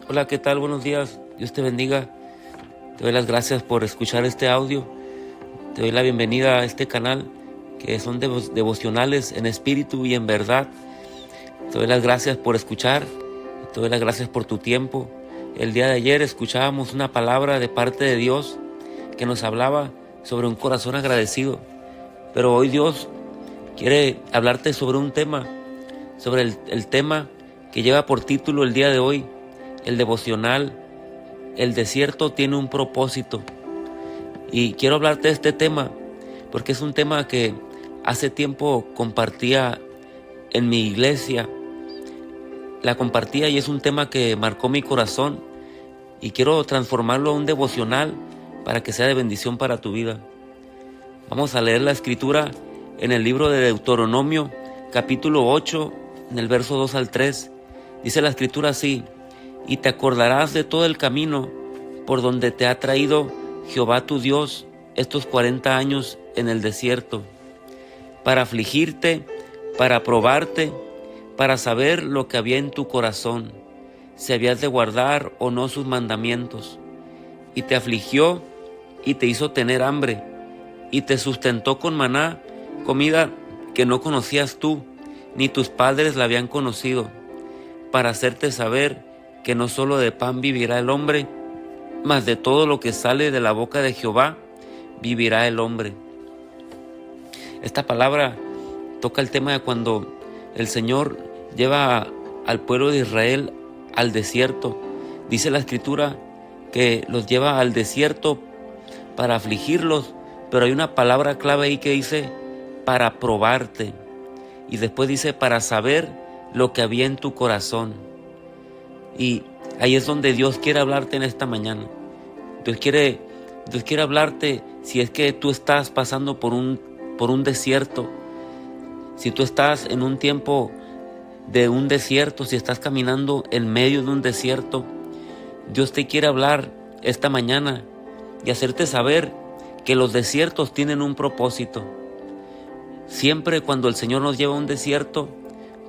Hola, ¿qué tal? Buenos días. Dios te bendiga. Te doy las gracias por escuchar este audio. Te doy la bienvenida a este canal que son devocionales en espíritu y en verdad. Te doy las gracias por escuchar. Te doy las gracias por tu tiempo. El día de ayer escuchábamos una palabra de parte de Dios que nos hablaba sobre un corazón agradecido. Pero hoy Dios quiere hablarte sobre un tema, sobre el tema que lleva por título el día de hoy, el devocional. El desierto tiene un propósito. Y quiero hablarte de este tema porque es un tema que hace tiempo compartía en mi iglesia. La compartía y es un tema que marcó mi corazón y quiero transformarlo a un devocional para que sea de bendición para tu vida. Vamos a leer la escritura en el libro de Deuteronomio, capítulo 8, en el verso 2 al 3. Dice la escritura así: y te acordarás de todo el camino por donde te ha traído Jehová tu Dios estos 40 años en el desierto, para afligirte, para probarte, para saber lo que había en tu corazón, si habías de guardar o no sus mandamientos. Y te afligió y te hizo tener hambre, y te sustentó con maná, comida que no conocías tú, ni tus padres la habían conocido, para hacerte saber que no solo de pan vivirá el hombre, mas de todo lo que sale de la boca de Jehová vivirá el hombre. Esta palabra toca el tema de cuando el Señor lleva al pueblo de Israel al desierto. Dice la escritura que los lleva al desierto para afligirlos, pero hay una palabra clave ahí que dice para probarte, y después dice para saber lo que había en tu corazón. Y ahí es donde Dios quiere hablarte en esta mañana. Dios quiere hablarte si es que tú estás pasando por un desierto, si tú estás en un tiempo de un desierto, si estás caminando en medio de un desierto. Dios te quiere hablar esta mañana y hacerte saber que los desiertos tienen un propósito. Siempre cuando el Señor nos lleva a un desierto,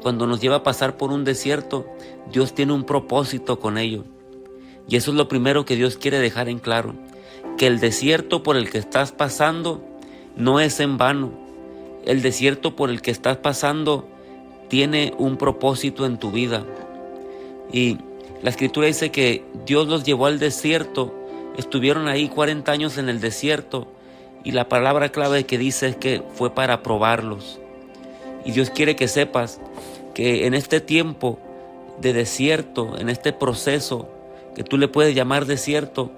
cuando nos lleva a pasar por un desierto, Dios tiene un propósito con ello. Y eso es lo primero que Dios quiere dejar en claro, que el desierto por el que estás pasando no es en vano. El desierto por el que estás pasando tiene un propósito en tu vida. Y la escritura dice que Dios los llevó al desierto, estuvieron ahí 40 años en el desierto, y la palabra clave que dice es que fue para probarlos. Y Dios quiere que sepas que en este tiempo de desierto, en este proceso que tú le puedes llamar desierto,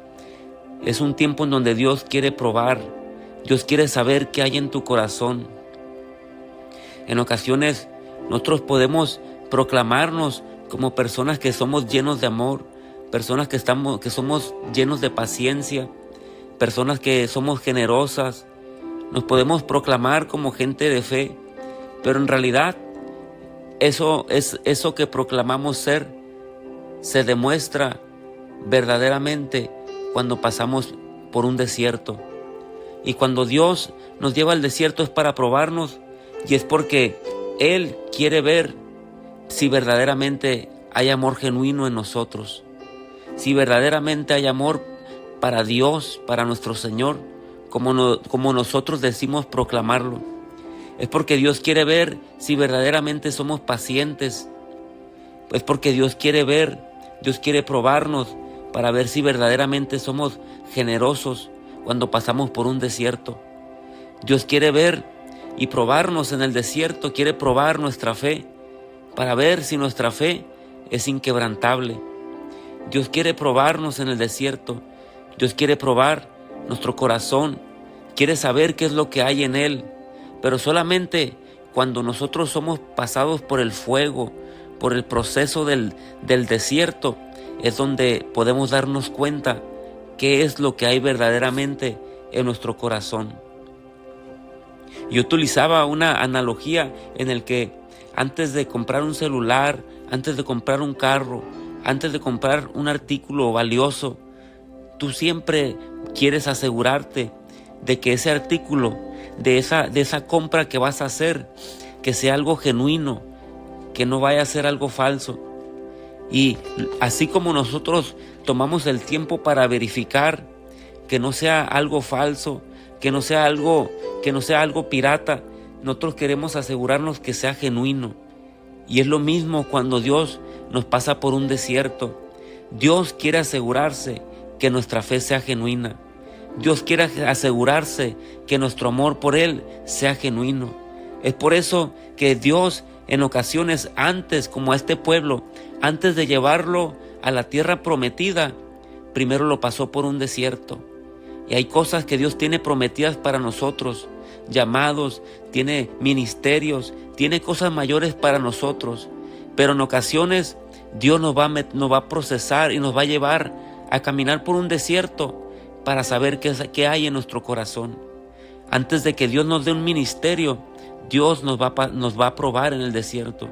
es un tiempo en donde Dios quiere probar. Dios quiere saber qué hay en tu corazón. En ocasiones nosotros podemos proclamarnos como personas que somos llenos de amor, personas que somos llenos de paciencia, personas que somos generosas. Nos podemos proclamar como gente de fe, pero en realidad eso que proclamamos ser se demuestra verdaderamente cuando pasamos por un desierto. Y cuando Dios nos lleva al desierto es para probarnos, y es porque Él quiere ver si verdaderamente hay amor genuino en nosotros, si verdaderamente hay amor para Dios, para nuestro Señor, como nosotros decimos proclamarlo. Es porque Dios quiere ver si verdaderamente somos pacientes. Es porque Dios quiere ver, Dios quiere probarnos para ver si verdaderamente somos generosos cuando pasamos por un desierto. Dios quiere ver y probarnos en el desierto, quiere probar nuestra fe para ver si nuestra fe es inquebrantable. Dios quiere probarnos en el desierto. Dios quiere probar nuestro corazón, quiere saber qué es lo que hay en él. Pero solamente cuando nosotros somos pasados por el fuego, por el proceso del desierto, es donde podemos darnos cuenta qué es lo que hay verdaderamente en nuestro corazón. Yo utilizaba una analogía en el que antes de comprar un celular, antes de comprar un carro, antes de comprar un artículo valioso, tú siempre quieres asegurarte de que ese artículo, de esa compra que vas a hacer, que sea algo genuino, que no vaya a ser algo falso. Y así como nosotros tomamos el tiempo para verificar que no sea algo falso, que no sea algo pirata, nosotros queremos asegurarnos que sea genuino. Y es lo mismo cuando Dios nos pasa por un desierto. Dios quiere asegurarse que nuestra fe sea genuina. Dios quiere asegurarse que nuestro amor por Él sea genuino. Es por eso que Dios en ocasiones antes, como a este pueblo, antes de llevarlo a la tierra prometida, primero lo pasó por un desierto. Y hay cosas que Dios tiene prometidas para nosotros, llamados, tiene ministerios, tiene cosas mayores para nosotros. Pero en ocasiones Dios nos va a procesar y nos va a llevar a caminar por un desierto para saber qué hay en nuestro corazón. Antes de que Dios nos dé un ministerio, Dios nos va a probar en el desierto.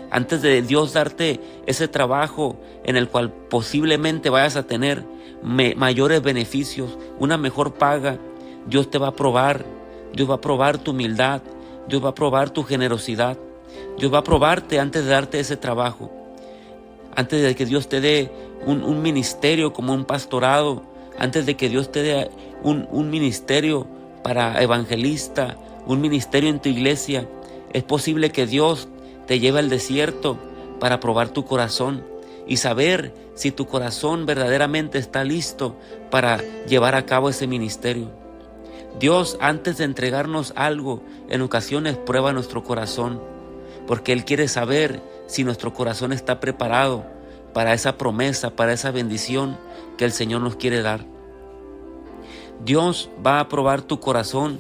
Antes de Dios darte ese trabajo en el cual posiblemente vayas a tener mayores beneficios, una mejor paga, Dios te va a probar. Dios va a probar tu humildad, Dios va a probar tu generosidad, Dios va a probarte antes de darte ese trabajo. Antes de que Dios te dé un ministerio como un pastorado, antes de que Dios te dé un ministerio para evangelista, un ministerio en tu iglesia, es posible que Dios te lleve al desierto para probar tu corazón y saber si tu corazón verdaderamente está listo para llevar a cabo ese ministerio. Dios, antes de entregarnos algo, en ocasiones prueba nuestro corazón, porque Él quiere saber si nuestro corazón está preparado para esa promesa, para esa bendición que el Señor nos quiere dar. Dios va a probar tu corazón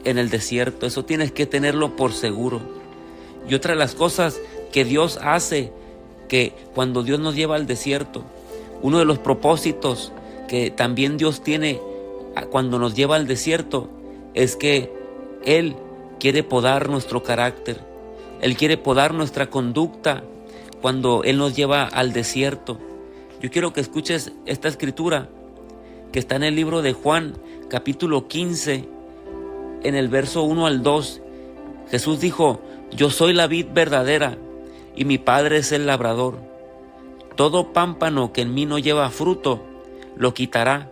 en el desierto, eso tienes que tenerlo por seguro. Y otra de las cosas que Dios hace, que cuando Dios nos lleva al desierto, uno de los propósitos que también Dios tiene cuando nos lleva al desierto es que Él quiere podar nuestro carácter, Él quiere podar nuestra conducta cuando Él nos lleva al desierto. Yo quiero que escuches esta escritura que está en el libro de Juan, capítulo 15, en el verso 1 al 2. Jesús dijo: yo soy la vid verdadera y mi Padre es el labrador. Todo pámpano que en mí no lleva fruto, lo quitará,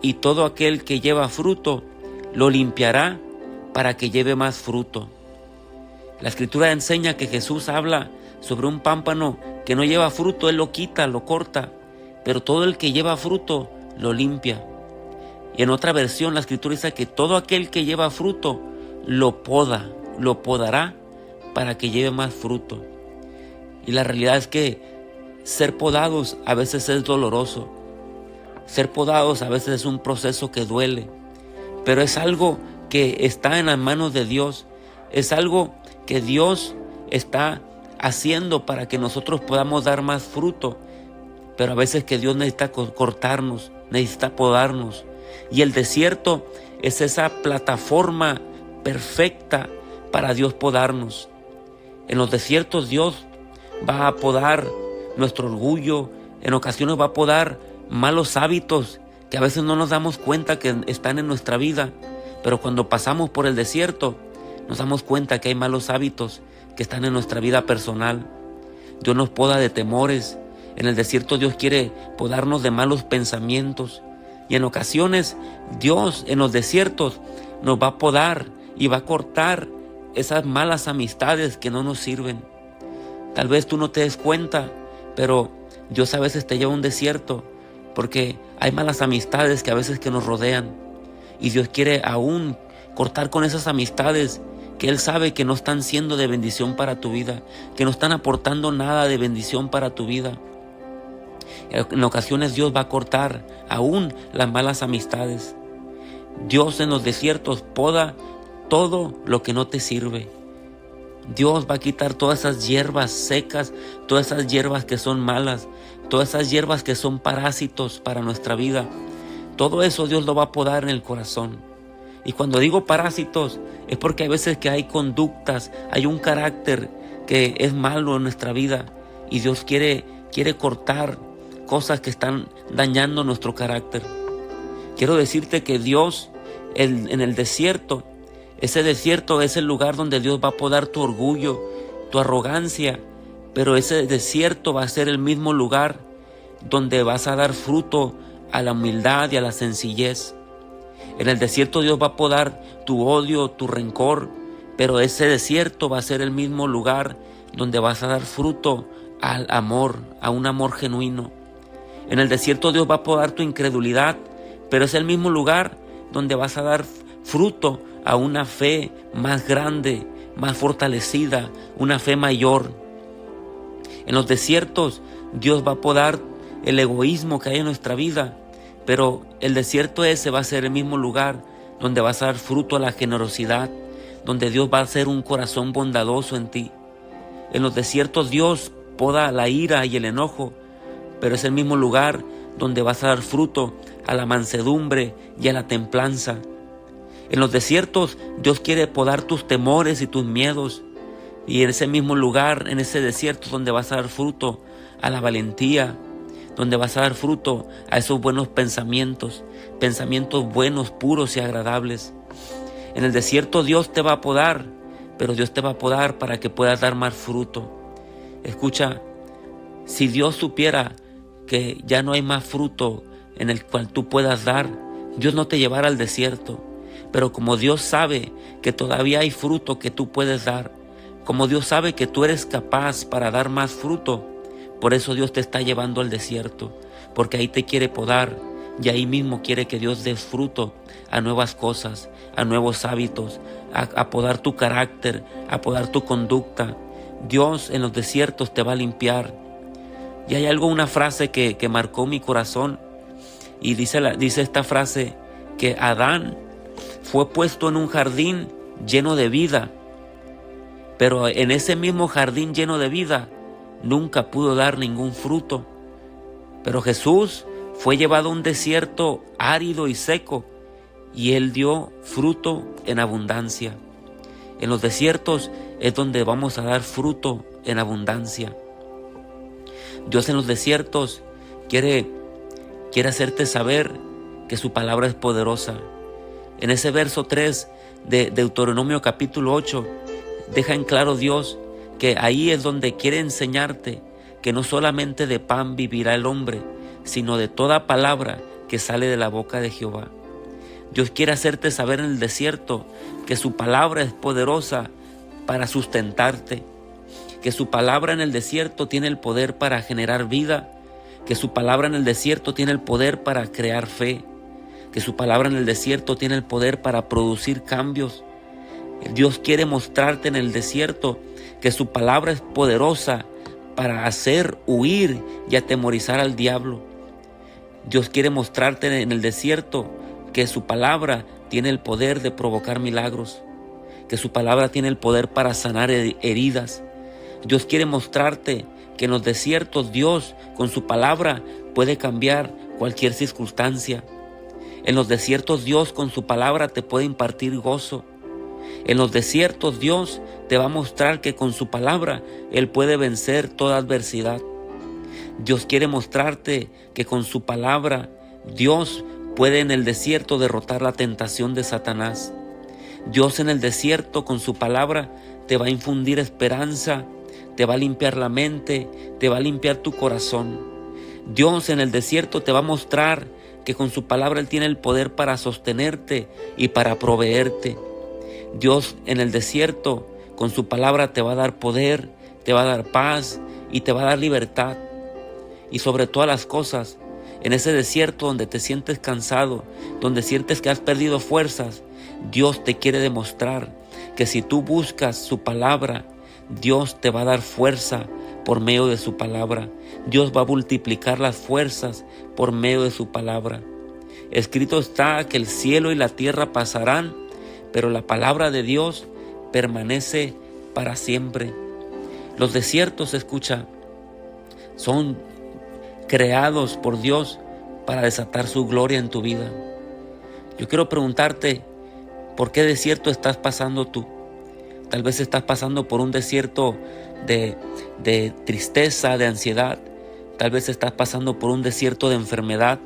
y todo aquel que lleva fruto, lo limpiará para que lleve más fruto. La escritura enseña que Jesús habla sobre un pámpano que no lleva fruto, Él lo quita, lo corta, pero todo el que lleva fruto, lo limpia. Y en otra versión la escritura dice que todo aquel que lleva fruto, lo podará para que lleve más fruto. Y la realidad es que ser podados a veces es doloroso. Ser podados a veces es un proceso que duele, pero es algo que está en las manos de Dios. Es algo que Dios está haciendo para que nosotros podamos dar más fruto. Pero a veces que Dios necesita cortarnos, necesita podarnos. Y el desierto es esa plataforma perfecta para Dios podarnos. En los desiertos Dios va a podar nuestro orgullo, en ocasiones va a podar malos hábitos que a veces no nos damos cuenta que están en nuestra vida, pero cuando pasamos por el desierto nos damos cuenta que hay malos hábitos que están en nuestra vida personal. Dios nos poda de temores. En el desierto Dios quiere podarnos de malos pensamientos, y en ocasiones Dios en los desiertos nos va a podar y va a cortar esas malas amistades que no nos sirven. Tal vez tú no te des cuenta, pero Dios a veces te lleva a un desierto porque hay malas amistades que a veces que nos rodean, y Dios quiere aún cortar con esas amistades que Él sabe que no están siendo de bendición para tu vida, que no están aportando nada de bendición para tu vida. En ocasiones Dios va a cortar aún las malas amistades. Dios en los desiertos poda todo lo que no te sirve. Dios va a quitar todas esas hierbas secas, todas esas hierbas que son malas, todas esas hierbas que son parásitos para nuestra vida. Todo eso Dios lo va a podar en el corazón. Y cuando digo parásitos es porque hay veces que hay conductas, hay un carácter que es malo en nuestra vida, y Dios quiere cortar cosas que están dañando nuestro carácter. Quiero decirte que Dios en el desierto, ese desierto es el lugar donde Dios va a podar tu orgullo, tu arrogancia, pero ese desierto va a ser el mismo lugar donde vas a dar fruto a la humildad y a la sencillez. En el desierto Dios va a podar tu odio, tu rencor, pero ese desierto va a ser el mismo lugar donde vas a dar fruto al amor, a un amor genuino. En el desierto Dios va a podar tu incredulidad, pero es el mismo lugar donde vas a dar fruto a una fe más grande, más fortalecida, una fe mayor. En los desiertos Dios va a podar el egoísmo que hay en nuestra vida, pero el desierto ese va a ser el mismo lugar donde vas a dar fruto a la generosidad, donde Dios va a hacer un corazón bondadoso en ti. En los desiertos Dios poda la ira y el enojo, pero es el mismo lugar donde vas a dar fruto a la mansedumbre y a la templanza. En los desiertos Dios quiere podar tus temores y tus miedos, y en ese mismo lugar, en ese desierto, donde vas a dar fruto a la valentía, donde vas a dar fruto a esos buenos pensamientos, pensamientos buenos, puros y agradables. En el desierto Dios te va a podar, pero Dios te va a podar para que puedas dar más fruto. Escucha, si Dios supiera que ya no hay más fruto en el cual tú puedas dar, Dios no te llevará al desierto. Pero como Dios sabe que todavía hay fruto que tú puedes dar, como Dios sabe que tú eres capaz para dar más fruto, por eso Dios te está llevando al desierto, porque ahí te quiere podar y ahí mismo quiere que Dios dé fruto a nuevas cosas, a nuevos hábitos, a podar tu carácter, a podar tu conducta. Dios en los desiertos te va a limpiar. Y hay una frase que marcó mi corazón, y dice esta frase, que Adán fue puesto en un jardín lleno de vida, pero en ese mismo jardín lleno de vida nunca pudo dar ningún fruto. Pero Jesús fue llevado a un desierto árido y seco, y Él dio fruto en abundancia. En los desiertos es donde vamos a dar fruto en abundancia. Dios en los desiertos quiere hacerte saber que su palabra es poderosa. En ese verso 3 de Deuteronomio capítulo 8, deja en claro Dios que ahí es donde quiere enseñarte que no solamente de pan vivirá el hombre, sino de toda palabra que sale de la boca de Jehová. Dios quiere hacerte saber en el desierto que su palabra es poderosa para sustentarte, que su palabra en el desierto tiene el poder para generar vida, que su palabra en el desierto tiene el poder para crear fe, que su palabra en el desierto tiene el poder para producir cambios. Dios quiere mostrarte en el desierto que su palabra es poderosa para hacer huir y atemorizar al diablo. Dios quiere mostrarte en el desierto que su palabra tiene el poder de provocar milagros, que su palabra tiene el poder para sanar heridas. Dios quiere mostrarte que en los desiertos Dios con su palabra puede cambiar cualquier circunstancia. En los desiertos Dios con su palabra te puede impartir gozo. En los desiertos Dios te va a mostrar que con su palabra Él puede vencer toda adversidad. Dios quiere mostrarte que con su palabra Dios puede en el desierto derrotar la tentación de Satanás. Dios en el desierto con su palabra te va a infundir esperanza, te va a limpiar la mente, te va a limpiar tu corazón. Dios en el desierto te va a mostrar que con su palabra Él tiene el poder para sostenerte y para proveerte. Dios en el desierto con su palabra te va a dar poder, te va a dar paz y te va a dar libertad. Y sobre todas las cosas, en ese desierto donde te sientes cansado, donde sientes que has perdido fuerzas, Dios te quiere demostrar que si tú buscas su palabra, Dios te va a dar fuerza por medio de su palabra. Dios va a multiplicar las fuerzas por medio de su palabra. Escrito está que el cielo y la tierra pasarán, pero la palabra de Dios permanece para siempre. Los desiertos, escucha, son creados por Dios para desatar su gloria en tu vida. Yo quiero preguntarte, ¿por qué desierto estás pasando tú? Tal vez estás pasando por un desierto de tristeza, de ansiedad. Tal vez estás pasando por un desierto de enfermedad.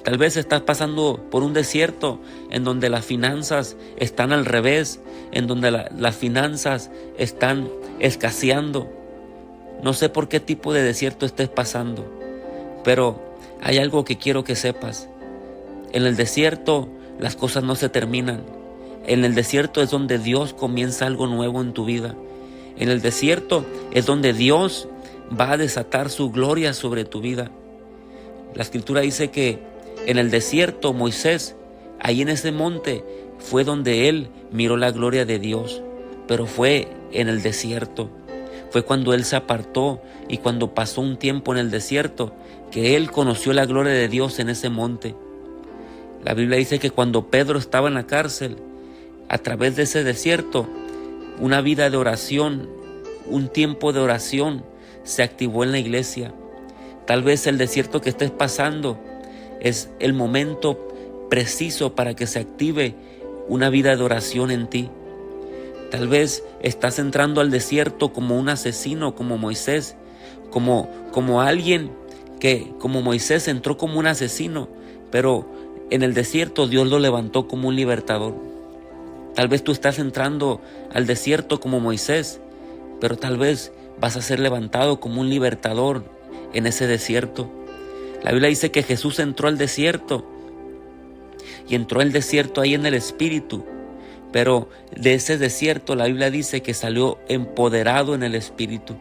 Tal vez estás pasando por un desierto en donde las finanzas están al revés, en donde las finanzas están escaseando. No sé por qué tipo de desierto estés pasando, pero hay algo que quiero que sepas. En el desierto las cosas no se terminan. En el desierto es donde Dios comienza algo nuevo en tu vida. En el desierto es donde Dios va a desatar su gloria sobre tu vida. La Escritura dice que en el desierto Moisés, ahí en ese monte, fue donde él miró la gloria de Dios, pero fue en el desierto. Fue cuando él se apartó y cuando pasó un tiempo en el desierto que él conoció la gloria de Dios en ese monte. La Biblia dice que cuando Pedro estaba en la cárcel, a través de ese desierto, una vida de oración, un tiempo de oración se activó en la iglesia. Tal vez el desierto que estés pasando es el momento preciso para que se active una vida de oración en ti. Tal vez estás entrando al desierto como un asesino, como Moisés, como alguien que como Moisés entró como un asesino, pero en el desierto Dios lo levantó como un libertador. Tal vez tú estás entrando al desierto como Moisés, pero tal vez vas a ser levantado como un libertador en ese desierto. La Biblia dice que Jesús entró al desierto y entró al desierto ahí en el Espíritu, pero de ese desierto la Biblia dice que salió empoderado en el Espíritu.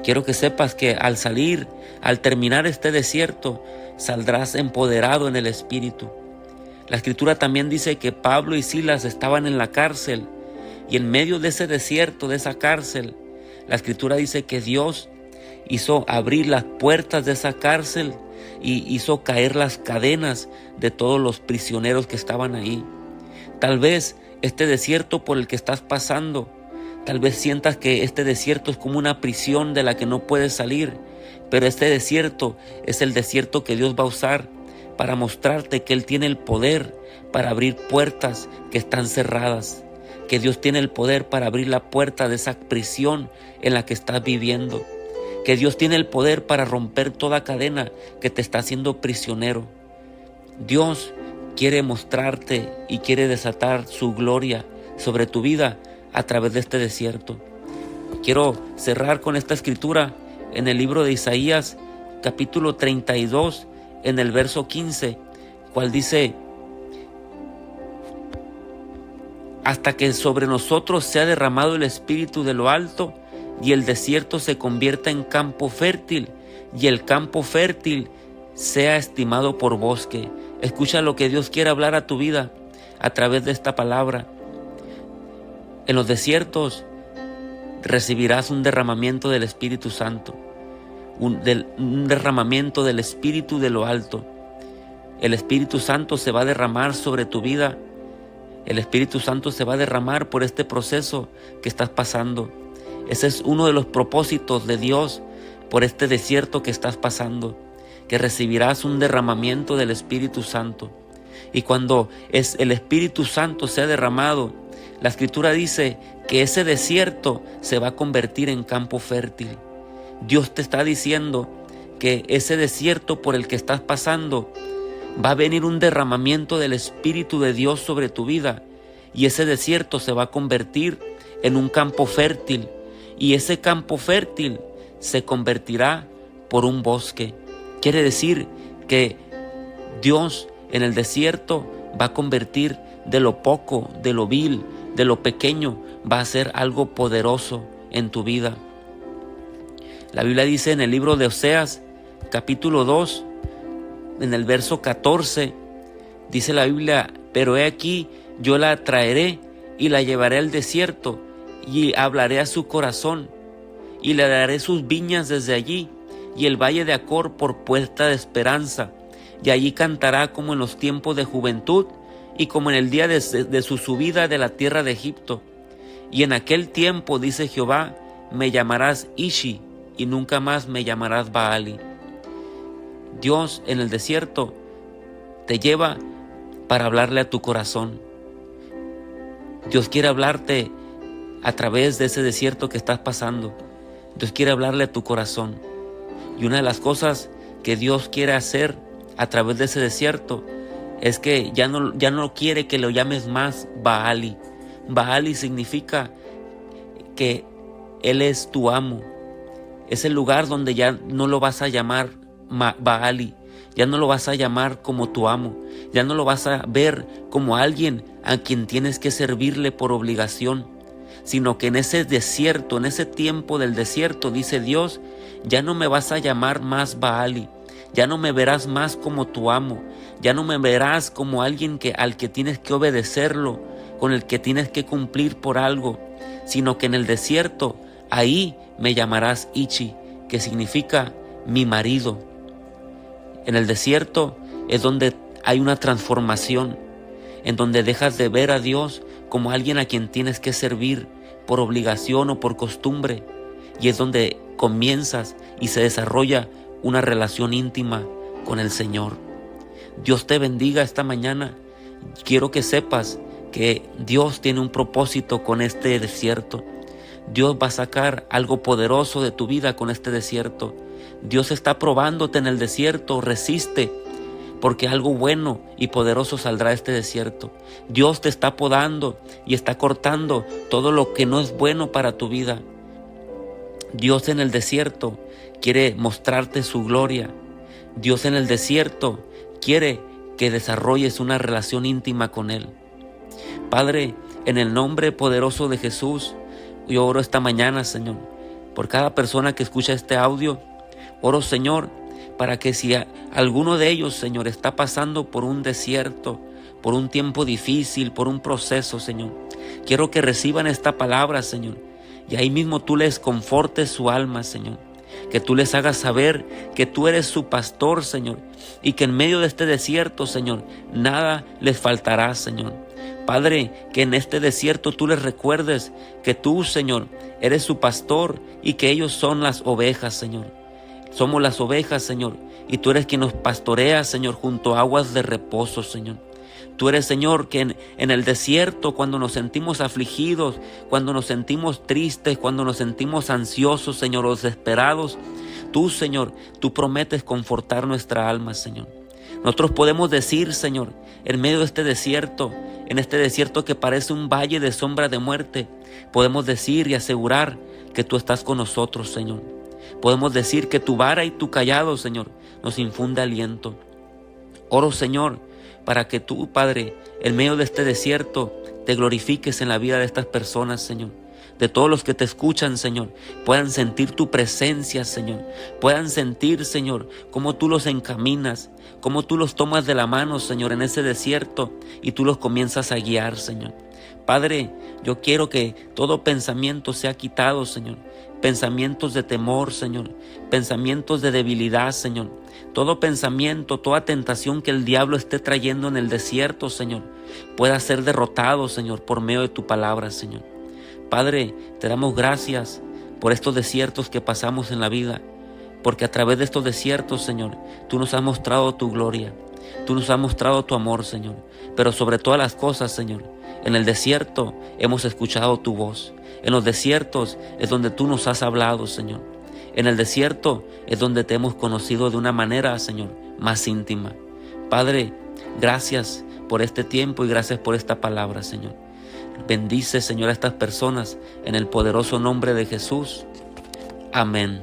Quiero que sepas que al salir, al terminar este desierto, saldrás empoderado en el Espíritu. La Escritura también dice que Pablo y Silas estaban en la cárcel y en medio de ese desierto, de esa cárcel, la Escritura dice que Dios hizo abrir las puertas de esa cárcel y hizo caer las cadenas de todos los prisioneros que estaban ahí. Tal vez este desierto por el que estás pasando, tal vez sientas que este desierto es como una prisión de la que no puedes salir, pero este desierto es el desierto que Dios va a usar para mostrarte que Él tiene el poder para abrir puertas que están cerradas, que Dios tiene el poder para abrir la puerta de esa prisión en la que estás viviendo, que Dios tiene el poder para romper toda cadena que te está haciendo prisionero. Dios quiere mostrarte y quiere desatar su gloria sobre tu vida a través de este desierto. Quiero cerrar con esta escritura en el libro de Isaías, capítulo 32, en el verso 15, cual dice: hasta que sobre nosotros sea derramado el Espíritu de lo alto, y el desierto se convierta en campo fértil, y el campo fértil sea estimado por bosque. Escucha lo que Dios quiere hablar a tu vida a través de esta palabra. En los desiertos recibirás un derramamiento del Espíritu Santo, un derramamiento del Espíritu de lo alto. El Espíritu Santo se va a derramar sobre tu vida. El Espíritu Santo se va a derramar por este proceso que estás pasando. Ese es uno de los propósitos de Dios por este desierto que estás pasando, que recibirás un derramamiento del Espíritu Santo. Y cuando el Espíritu Santo sea derramado, la Escritura dice que ese desierto se va a convertir en campo fértil. Dios te está diciendo que ese desierto por el que estás pasando va a venir un derramamiento del Espíritu de Dios sobre tu vida, y ese desierto se va a convertir en un campo fértil, y ese campo fértil se convertirá por un bosque. Quiere decir que Dios en el desierto va a convertir de lo poco, de lo vil, de lo pequeño, va a hacer algo poderoso en tu vida. La Biblia dice en el libro de Oseas, capítulo 2, en el verso 14, dice la Biblia: pero he aquí, yo la traeré y la llevaré al desierto, y hablaré a su corazón, y le daré sus viñas desde allí, y el valle de Acor por puerta de esperanza, y allí cantará como en los tiempos de juventud, y como en el día de su subida de la tierra de Egipto. Y en aquel tiempo, dice Jehová, me llamarás Ishi, y nunca más me llamarás Baali. Dios en el desierto te lleva para hablarle a tu corazón. Dios quiere hablarte a través de ese desierto que estás pasando. Dios quiere hablarle a tu corazón. Y una de las cosas que Dios quiere hacer a través de ese desierto es que ya no quiere que lo llames más Baali. Baali significa que Él es tu amo. Es el lugar donde ya no lo vas a llamar Baali, ya no lo vas a llamar como tu amo, ya no lo vas a ver como alguien a quien tienes que servirle por obligación, sino que en ese desierto, en ese tiempo del desierto, dice Dios, ya no me vas a llamar más Baali, ya no me verás más como tu amo, ya no me verás como alguien al que tienes que obedecerlo, con el que tienes que cumplir por algo, sino que en el desierto, ahí me llamarás Ichi, que significa mi marido. En el desierto es donde hay una transformación, en donde dejas de ver a Dios como alguien a quien tienes que servir por obligación o por costumbre, y es donde comienzas y se desarrolla una relación íntima con el Señor. Dios te bendiga esta mañana. Quiero que sepas que Dios tiene un propósito con este desierto. Dios va a sacar algo poderoso de tu vida con este desierto. Dios está probándote en el desierto. Resiste, porque algo bueno y poderoso saldrá de este desierto. Dios te está podando y está cortando todo lo que no es bueno para tu vida. Dios en el desierto quiere mostrarte su gloria. Dios en el desierto quiere que desarrolles una relación íntima con Él. Padre, en el nombre poderoso de Jesús, yo oro esta mañana, Señor, por cada persona que escucha este audio. Oro, Señor, para que si alguno de ellos, Señor, está pasando por un desierto, por un tiempo difícil, por un proceso, Señor, quiero que reciban esta palabra, Señor, y ahí mismo tú les confortes su alma, Señor, que tú les hagas saber que tú eres su pastor, Señor, y que en medio de este desierto, Señor, nada les faltará, Señor. Padre, que en este desierto tú les recuerdes que tú, Señor, eres su pastor y que ellos son las ovejas, Señor. Somos las ovejas, Señor, y tú eres quien nos pastorea, Señor, junto a aguas de reposo, Señor. Tú eres, Señor, que en el desierto, cuando nos sentimos afligidos, cuando nos sentimos tristes, cuando nos sentimos ansiosos, Señor, o desesperados, tú, Señor, tú prometes confortar nuestra alma, Señor. Nosotros podemos decir, Señor, en medio de este desierto, en este desierto que parece un valle de sombra de muerte, podemos decir y asegurar que tú estás con nosotros, Señor. Podemos decir que tu vara y tu cayado, Señor, nos infunde aliento. Oro, Señor, para que tú, Padre, en medio de este desierto, te glorifiques en la vida de estas personas, Señor. De todos los que te escuchan, Señor, puedan sentir tu presencia, Señor. Puedan sentir, Señor, cómo tú los encaminas, cómo tú los tomas de la mano, Señor, en ese desierto y tú los comienzas a guiar, Señor. Padre, yo quiero que todo pensamiento sea quitado, Señor. Pensamientos de temor, Señor. Pensamientos de debilidad, Señor. Todo pensamiento, toda tentación que el diablo esté trayendo en el desierto, Señor, pueda ser derrotado, Señor, por medio de tu palabra, Señor. Padre, te damos gracias por estos desiertos que pasamos en la vida, porque a través de estos desiertos, Señor, tú nos has mostrado tu gloria, tú nos has mostrado tu amor, Señor, pero sobre todas las cosas, Señor, en el desierto hemos escuchado tu voz, en los desiertos es donde tú nos has hablado, Señor, en el desierto es donde te hemos conocido de una manera, Señor, más íntima. Padre, gracias por este tiempo y gracias por esta palabra, Señor. Bendice, Señor, a estas personas en el poderoso nombre de Jesús. Amén.